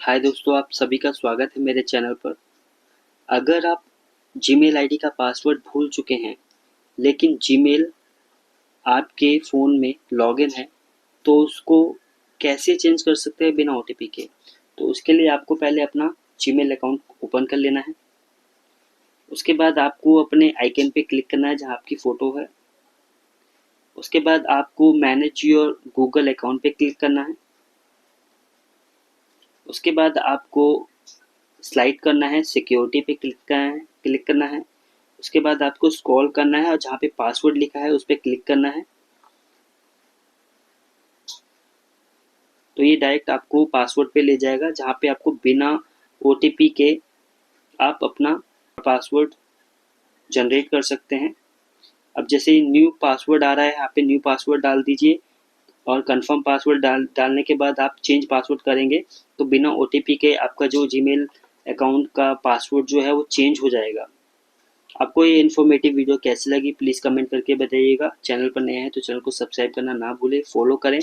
हाय दोस्तों, आप सभी का स्वागत है मेरे चैनल पर। अगर आप जीमेल आईडी का पासवर्ड भूल चुके हैं लेकिन जीमेल आपके फ़ोन में लॉगिन है, तो उसको कैसे चेंज कर सकते हैं बिना ओटीपी के। तो उसके लिए आपको पहले अपना जीमेल अकाउंट ओपन कर लेना है। उसके बाद आपको अपने आइकन पे क्लिक करना है जहाँ आपकी फ़ोटो है। उसके बाद आपको मैनेज योर गूगल अकाउंट पे क्लिक करना है। उसके बाद आपको स्लाइड करना है, सिक्योरिटी पे क्लिक करना है। उसके बाद आपको स्क्रॉल करना है और जहाँ पे पासवर्ड लिखा है उस पर क्लिक करना है। तो ये डायरेक्ट आपको पासवर्ड पे ले जाएगा जहाँ पे आपको बिना ओटीपी के आप अपना पासवर्ड जनरेट कर सकते हैं। अब जैसे न्यू पासवर्ड आ रहा है, यहाँ पे न्यू पासवर्ड डाल दीजिए और कंफर्म पासवर्ड डालने के बाद आप चेंज पासवर्ड करेंगे तो बिना ओटीपी के आपका जो जीमेल अकाउंट का पासवर्ड जो है वो चेंज हो जाएगा। आपको ये इन्फॉर्मेटिव वीडियो कैसी लगी प्लीज़ कमेंट करके बताइएगा। चैनल पर नए हैं तो चैनल को सब्सक्राइब करना ना भूलें, फॉलो करें